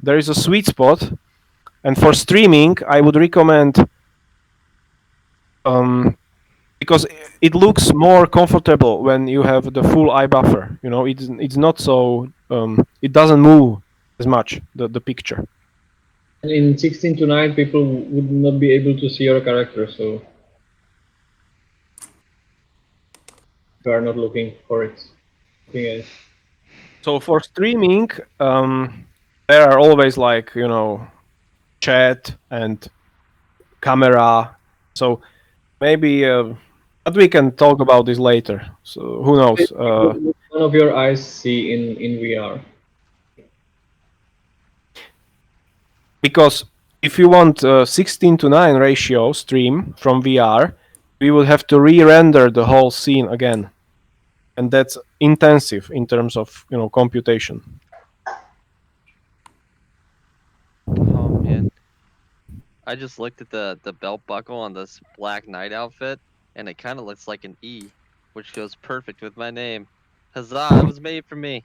there is a sweet spot, and for streaming, I would recommend because it looks more comfortable when you have the full eye buffer. You know, it's not so it doesn't move as much the picture. And in 16:9, people would not be able to see your character, so you are not looking for it. So for streaming, there are always like, you know, chat and camera. So maybe, but we can talk about this later. So who knows? What one of your eyes see in VR? Because if you want 16:9 ratio stream from VR, we will have to re-render the whole scene again, and that's intensive in terms of, you know, computation. Oh man, I just looked at the belt buckle on this Black Knight outfit, and it kind of looks like an E, which goes perfect with my name. Huzzah! It was made for me.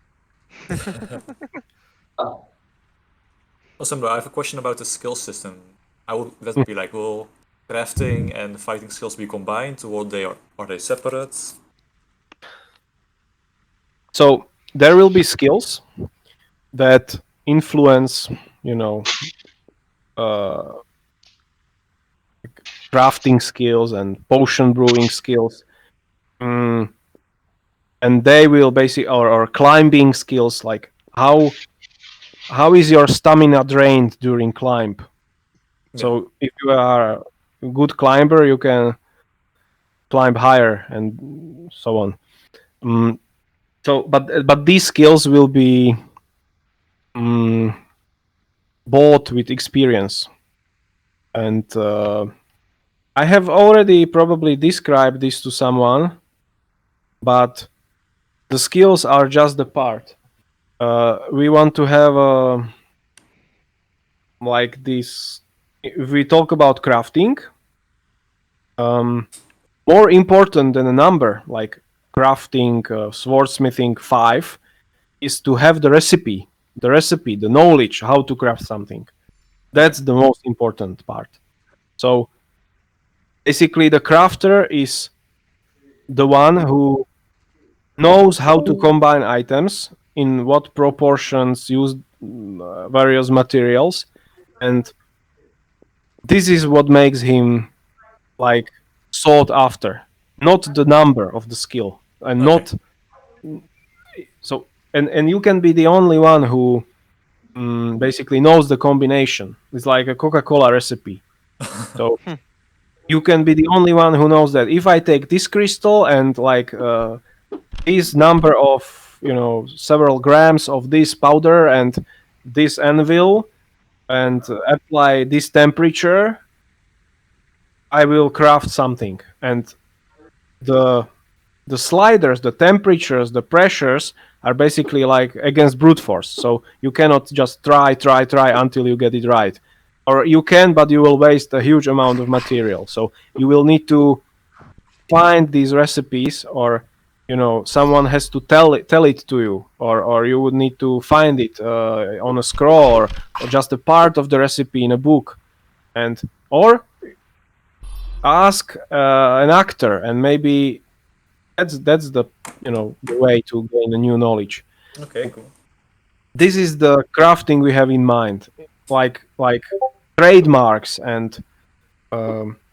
Awesome, I have a question about the skill system. How would that be like? Will crafting and fighting skills be combined, or are they separate? So there will be skills that influence, you know, crafting skills and potion brewing skills, and they will basically or climbing skills, like how is your stamina drained during climb. So if you are a good climber, you can climb higher and so on. So but these skills will be bought with experience, and I have already probably described this to someone, but the skills are just the part. We want to have like this. If we talk about crafting, more important than a number like crafting, swordsmithing 5, is to have the recipe, the knowledge how to craft something. That's the most important part. So basically, the crafter is the one who knows how to combine items, in what proportions, use various materials, and this is what makes him like sought after, not the number of the skill, and not so. And you can be the only one who basically knows the combination. It's like a Coca-Cola recipe. So you can be the only one who knows that if I take this crystal and like this number of, you know, several grams of this powder and this anvil and apply this temperature, I will craft something. And the sliders, the temperatures, the pressures are basically like against brute force. So you cannot just try until you get it right. Or you can, but you will waste a huge amount of material. So you will need to find these recipes, or, you know, someone has to tell it to you, or you would need to find it on a scroll, or just a part of the recipe in a book, and or ask an actor, and maybe that's the, you know, the way to gain a new knowledge. Okay, cool. This is the crafting we have in mind, like trademarks and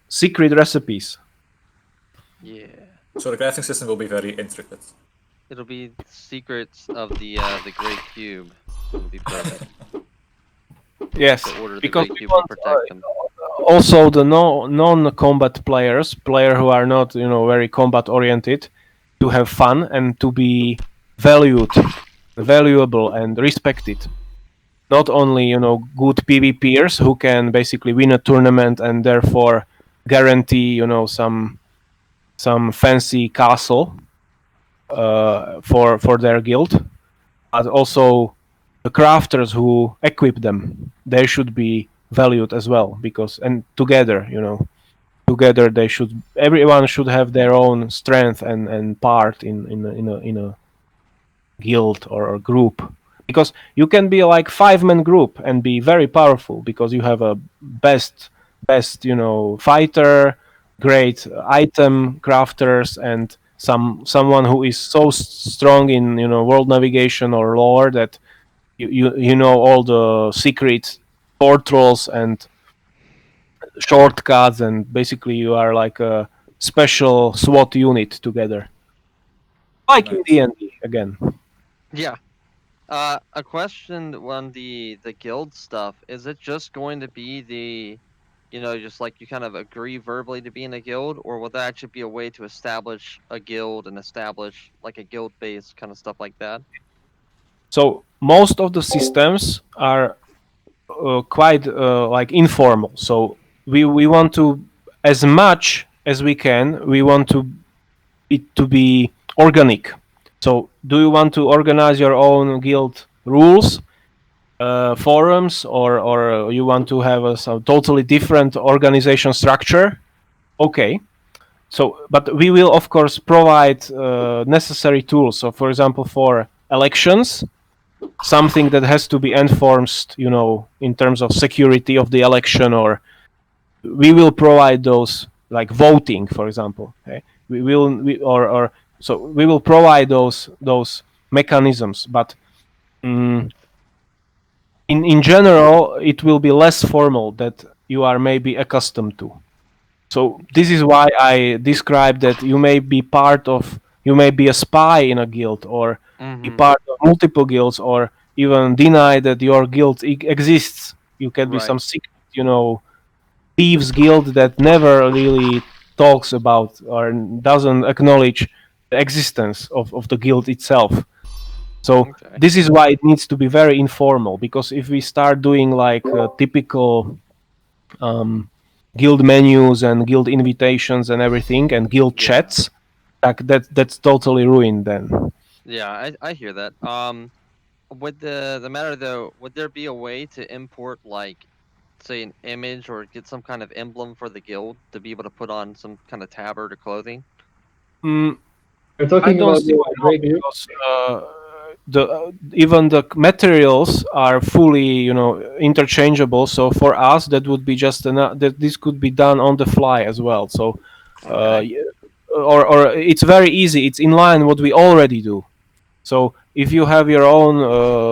secret recipes. Yeah. So the crafting system will be very intricate. It'll be secrets of the Great Cube. It'll be perfect. Yes, To order the because Great we Cube to want protect them. also the non-combat players who are not, you know, very combat oriented, to have fun and to be valuable and respected. Not only, you know, good PvPers who can basically win a tournament and therefore guarantee, you know, some fancy castle for their guild, but also the crafters who equip them. They should be valued as well, because and together, you know, together everyone should have their own strength and part in a guild or a group. because you can be like 5-man group and be very powerful because you have a best fighter, great item crafters, and someone who is so strong in world navigation or lore that you know all the secret portals and shortcuts, and basically you are like a special SWAT unit together, like in Nice. D&D again. Yeah. A question on the guild stuff. Is it just going to be just like you kind of agree verbally to be in a guild, or will that actually be a way to establish a guild and establish like a guild base kind of stuff like that? So most of the systems are quite like informal. So we want to, as much as we can, we want to it to be organic. So do you want to organize your own guild rules, forums, or you want to have some totally different organization structure? Okay. So, but we will of course provide necessary tools. So, for example, for elections, something that has to be enforced, in terms of security of the election, or we will provide those, like voting, for example. Okay? We will provide those mechanisms, but in general, it will be less formal that you are maybe accustomed to. So this is why I described that you may be a spy in a guild, or be part of multiple guilds, or even deny that your guild exists. You can be Right. some secret, thieves guild that never really talks about or doesn't acknowledge the existence of the guild itself. So Okay. this is why it needs to be very informal, because if we start doing like typical guild menus and guild invitations and everything and guild Yeah. chats, like that's totally ruined then. Yeah, I hear that. With the matter though, would there be a way to import like say an image or get some kind of emblem for the guild to be able to put on some kind of tabard or clothing? Mm, You're I talking don't about see the why not, great group? because even the materials are fully interchangeable. So for us, that would be just that this could be done on the fly as well. So Okay. or it's very easy. It's in line what we already do. So if you have your own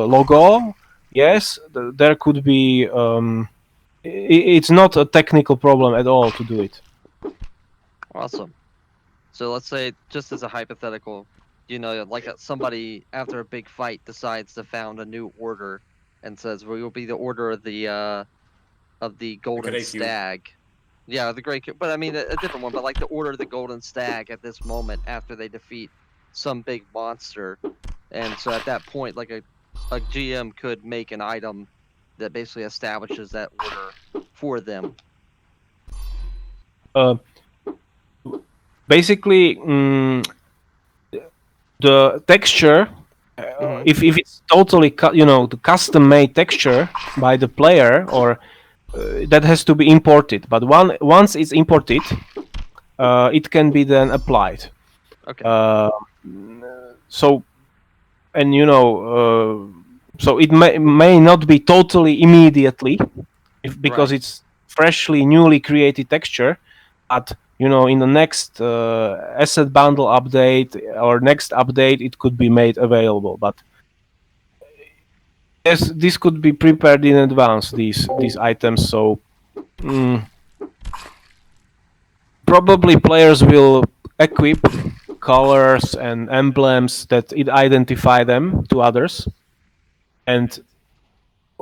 logo, yes, there could be. It's not a technical problem at all to do it. Awesome. So let's say, just as a hypothetical, like somebody after a big fight decides to found a new order and says we will be the order of the Golden Great Q. Stag. Yeah, the Great, but I mean a different one, but like the Order of the Golden Stag at this moment after they defeat some big monster, and so at that point, like a GM could make an item that basically establishes that order for them. Uh, Basically, the texture, if it's totally the custom made texture by the player, or that has to be imported. But once it's imported, it can be then applied. Okay. So and so it may not be totally immediately, because Right. it's freshly newly created texture, but in the next asset bundle update or next update it could be made available. But yes, this could be prepared in advance, these items. So probably players will equip colors and emblems that it identify them to others, and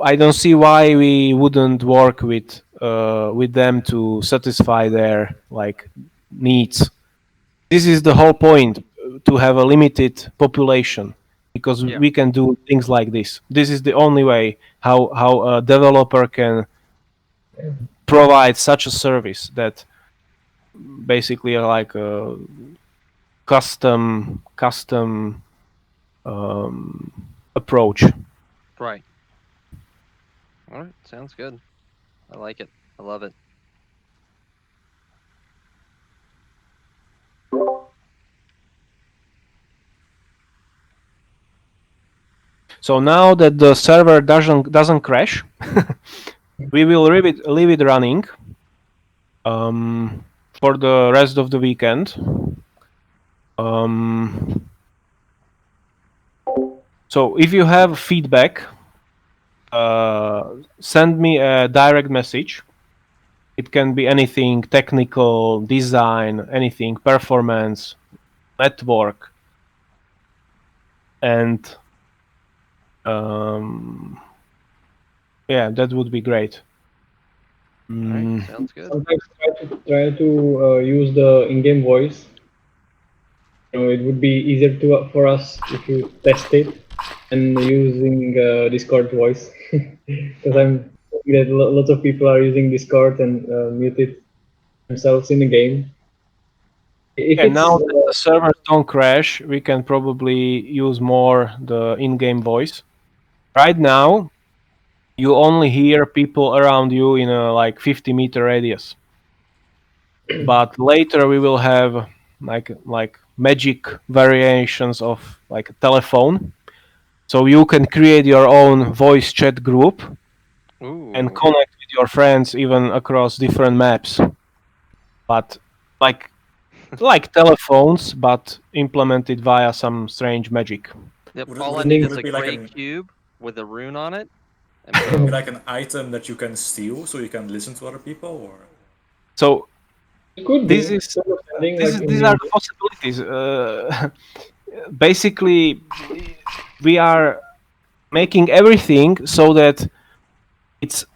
I don't see why we wouldn't work with them to satisfy their like needs. This is the whole point, to have a limited population, because Yeah. we can do things like this. This is the only way how a developer can provide such a service that basically like a custom approach. Right. All right. Sounds good. I like it. I love it. So now that the server doesn't crash, we will leave it running for the rest of the weekend. So if you have feedback, send me a direct message. It can be anything technical, design, anything, performance, network, and yeah, that would be great. Alright, sounds good. Sometimes try to use the in-game voice. It would be easier for us if you test it and using Discord voice, because I'm that lots of people are using Discord and muted themselves in the game. If And it's now that the servers don't crash, we can probably use more the in-game voice. Right now, you only hear people around you in a like 50-meter radius. But later we will have like magic variations of like a telephone. So you can create your own voice chat group and Ooh. connect with your friends even across different maps. But like telephones, but implemented via some strange magic. Yep, Would it- all would I it- need would is it a be like gray an- cube with a rune on it, and Would it be boom. like an item that you can steal so you can listen to other people, or So it could this be is sort of ending this like is in these the are the possibilities. Basically, we are making everything so that it's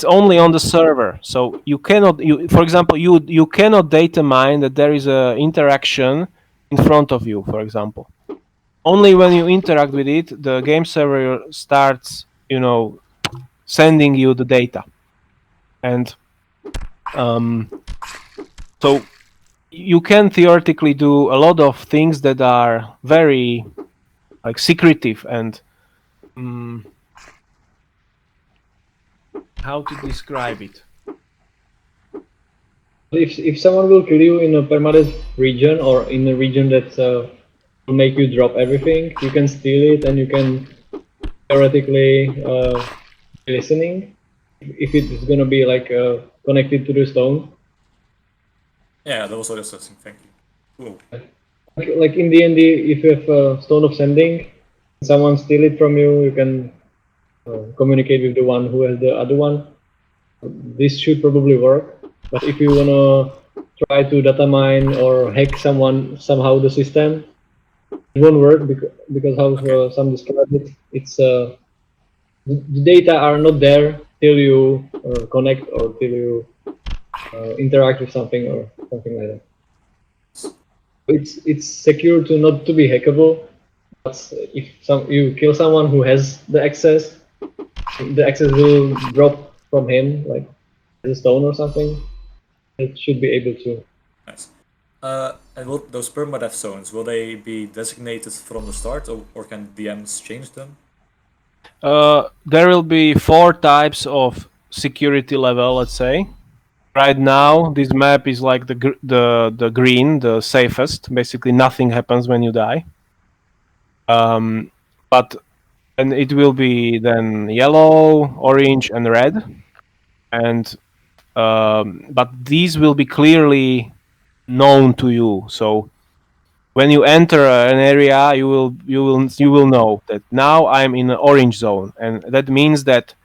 only on the server. So you cannot, for example, you cannot data mine that there is a interaction in front of you. For example, only when you interact with it, the game server starts, sending you the data, and so you can theoretically do a lot of things that are very like secretive and how to describe it. if someone will kill you in a permanent region or in a region that will make you drop everything, you can steal it and you can theoretically be listening if it is gonna be like connected to the stone. yeah, that was also interesting. Thank you. Cool. Like in the end, if you have a stone of sending, someone steal it from you, you can communicate with the one who has the other one. This should probably work. But if you wanna try to data mine or hack somehow the system, it won't work because how Okay. some described it. It's the data are not there till you connect or till you interact with something or something like that. It's secure to not to be hackable. But if you kill someone who has the access will drop from him like as a stone or something. It should be able to. Nice. And will those permadeath zones, will they be designated from the start, or can DMs change them? There will be 4 types of security level, let's say. Right now, this map is like the green, the safest. Basically, nothing happens when you die. But and it will be then yellow, orange, and red. And but these will be clearly known to you. So when you enter an area, you will know that now I'm in an orange zone, and that means that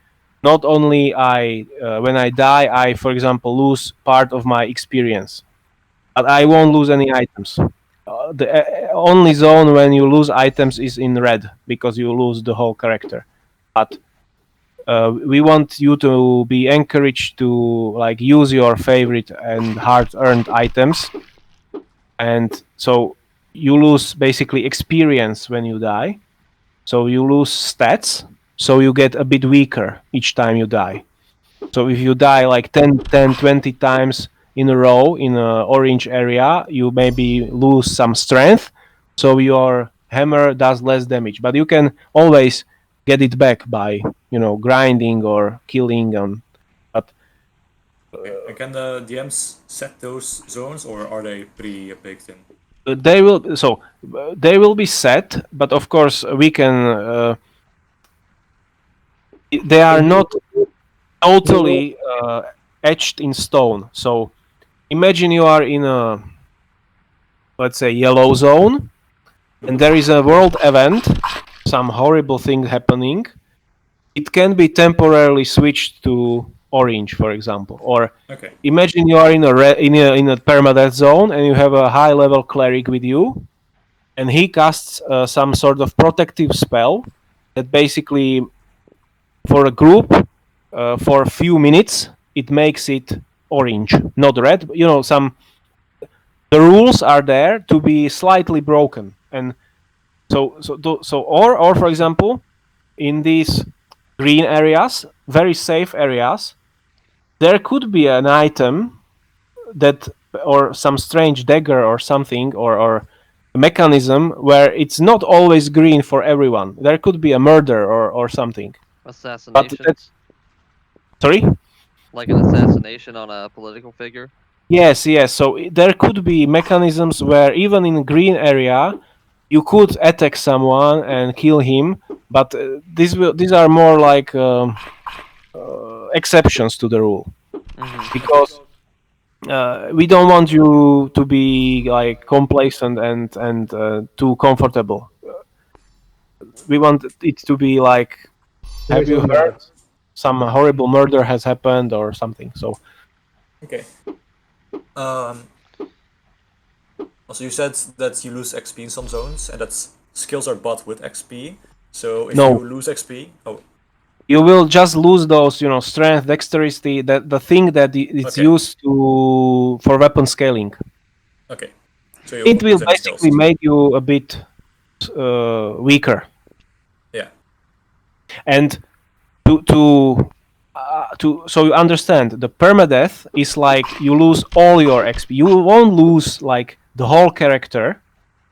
not only when I die, I, for example, lose part of my experience, but I won't lose any items. The only zone when you lose items is in red because you lose the whole character. But we want you to be encouraged to like use your favorite and hard-earned items, and so you lose basically experience when you die. So you lose stats, so you get a bit weaker each time you die. So if you die like 10, 20 times in a row in an orange area, you maybe lose some strength, so your hammer does less damage. But you can always get it back by, grinding or killing. But Okay. And can the DMs set those zones, or are they pre-baked in? they will be set, but of course we can they are not totally etched in stone. So imagine you are in a, let's say, yellow zone, and there is a world event, some horrible thing happening. It can be temporarily switched to orange, for example. Or Okay. imagine you are in a permadeath zone, and you have a high level cleric with you, and he casts some sort of protective spell that basically, for a group, for a few minutes, it makes it orange, not red. You know, the rules are there to be slightly broken, and or for example, in these green areas, very safe areas, there could be an item that, or some strange dagger or something, or a mechanism where it's not always green for everyone. There could be a murder or something. Assassinations, Sorry. like an assassination on a political figure. Yes. So there could be mechanisms where even in a green area, you could attack someone and kill him, but these are more like exceptions to the rule, because we don't want you to be like complacent and too comfortable. We want it to be like, have you heard some horrible murder has happened or something? So Okay. Also, you said that you lose XP in some zones, and that skills are bought with XP. So if No. you lose XP, you will just lose those, strength, dexterity, the thing that it's Okay. used to for weapon scaling. okay. So you It won't will lose any basically skills. make you a bit weaker. Yeah. And to so you understand, the permadeath is like you lose all your XP. You won't lose like the whole character.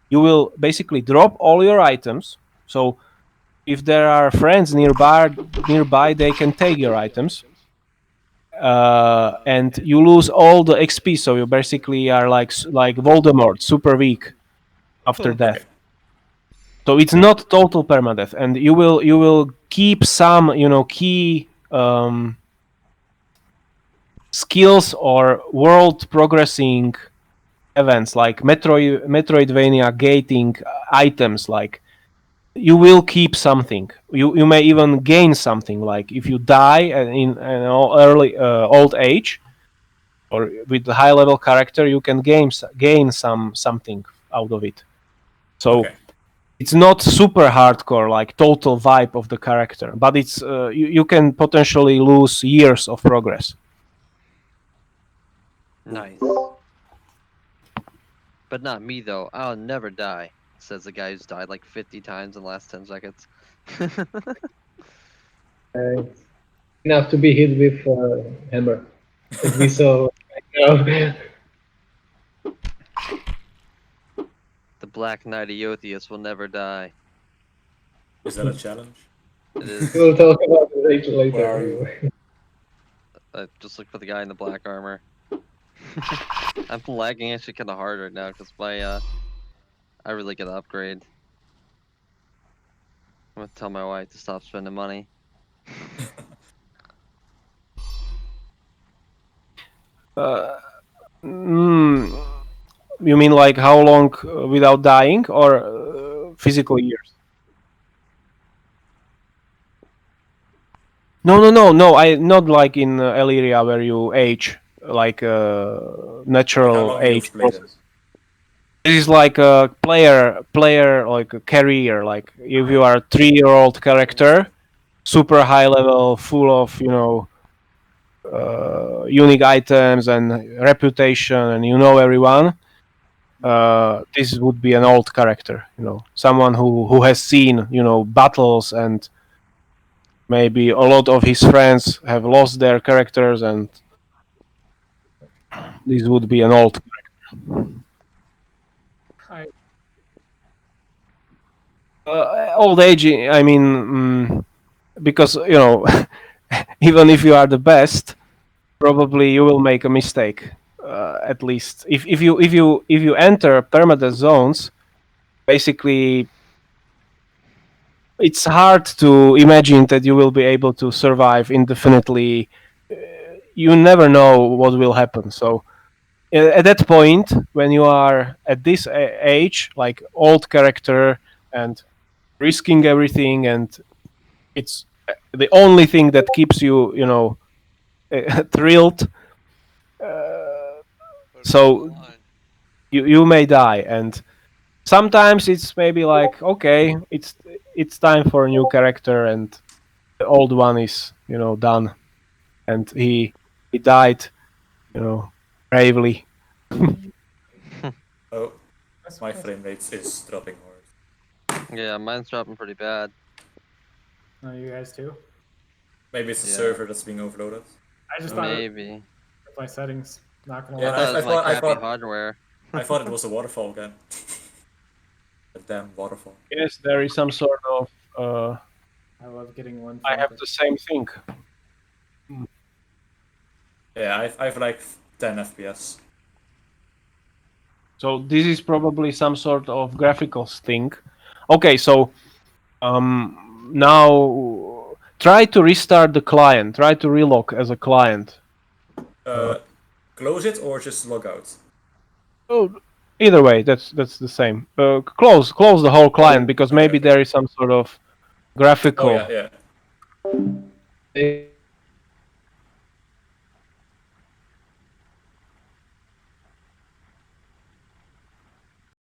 You will basically drop all your items. So if there are friends nearby, they can take your items. And you lose all the XP, so you basically are like Voldemort, super weak after death. Okay. So it's not total permadeath, and you will keep some key skills or world progressing events like Metroidvania gating items. Like you will keep something. You may even gain something. Like if you die in an early old age, or with a high level character, you can gain something out of it. So Okay. it's not super hardcore, like total vibe of the character, but it's you can potentially lose years of progress. Nice. But not me though. I'll never die, says the guy who's died like 50 times in the last 10 seconds. Enough to be hit with hammer. As we saw right now. The Black Knight of Eotheus will never die. Is that a challenge? It is. We'll talk about it later. Where are you? Just look for the guy in the black armor. I'm lagging actually kind of hard right now because my I really gotta upgrade. I'm gonna tell my wife to stop spending money. You mean like how long without dying, or physical years? No. I not like in Illyria where you age like natural How long age you've played it? process. This is like a player like a career. Like if you are a 3-year-old character, super high level, full of unique items and reputation, and everyone. This would be an old character, someone who has seen battles, and maybe a lot of his friends have lost their characters, and this would be an old character. Old age, I mean, because even if you are the best, probably you will make a mistake. At least if you enter permadeath zones, basically it's hard to imagine that you will be able to survive indefinitely. You never know what will happen. So at that point, when you are at this age, like old character and risking everything, and it's the only thing that keeps you, thrilled. So you may die, and sometimes it's maybe like, okay, it's time for a new character, and the old one is done, and he died bravely. Oh, my frame rate is dropping hard. Yeah, mine's dropping pretty bad. No, you guys too. Maybe it's the Yeah. server that's being overloaded. I just thought it Maybe. was my settings. Not gonna I Yeah, lie. thought it was my I crappy thought- hardware. I thought it was a waterfall again. A damn waterfall. Yes, there is some sort of. I love getting one. I have the same thing. Yeah, I have like 10 FPS. So this is probably some sort of graphics thing. Okay, so now try to restart the client. Try to relog as a client. Close it or just log out? Oh, either way, that's the same. Close the whole client, because maybe okay. there is some sort of graphical. Oh yeah, yeah.